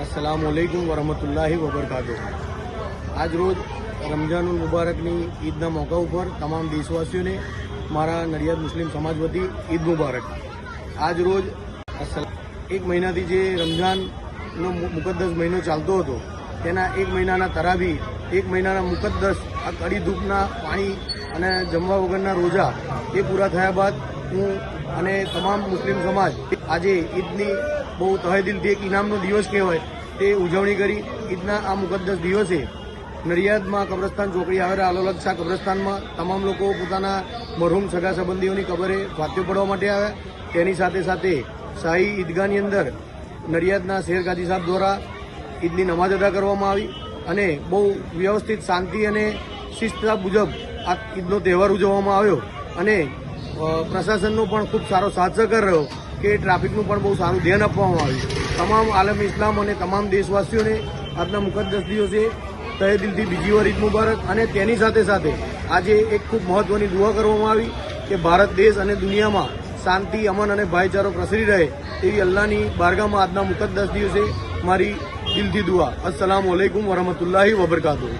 अस्सलामुअलैकुम वरहमतुल्लाहि वबरकातुह। आज रोज रमजानुल मुबारकनी ईदना मौका पर तमाम देशवासीओने मारा नडियाद मुस्लिम समाज वती ईद मुबारक। आज रोज एक महीनाथी जे रमजाननो मुकद्दस महीनो चालतो हतो तेना एक महीनाना तरावी, एक महीनाना मुकद्दस आ कड़ी धूपना पाणी अने जमवा वगરના रोजा એ પૂરા થયા બાદ હું અને તમામ મુસ્લિમ સમાજ આજે ઈદની બહુ તહેદિલથી એક ઇનામનો દિવસ કહેવાય તે ઉજવણી કરી ઈદના આ મુકદ્દસ દિવસે નડિયાદમાં કબ્રસ્તાન ચોકડી આવેલા અલોલક શાહ કબ્રસ્તાનમાં તમામ લોકો પોતાના મરહૂમ સગા સંબંધીઓની કબરે ફાતિહો પડવા માટે આવ્યા। તેની સાથે સાથે શાહી ઈદગાહની અંદર નડિયાદના શેર કાજી સાહેબ દ્વારા ઈદની નમાજ અદા કરવામાં આવી અને બહુ વ્યવસ્થિત શાંતિ અને શિસ્તતા મુજબ આ ઈદનો તહેવાર ઉજવવામાં આવ્યો અને પ્રશાસનનો પણ ખૂબ સારો સાથ સહકાર રહ્યો કે ટ્રાફિકનું પણ બહુ સારું ધ્યાન આપવામાં આવ્યું। તમામ આલમ ઇસ્લામ અને તમામ દેશવાસીઓને આજના મુકદ્દસ દિવસે તહેદિલથી બીજી વાર ઈદ મુબારક અને તેની સાથે સાથે આજે એક ખૂબ મહત્વની દુઆ કરવામાં આવી કે ભારત દેશ અને દુનિયામાં શાંતિ, અમન અને ભાઈચારો પ્રસરી રહે તેવી અલ્લાહની બારગાહમાં આજના મુકદ્દસ દિવસે મારી દિલથી દુઆ। અસ્સલામુ અલૈકુમ વરહમતુલ્લાહિ વબરકાતુહુ।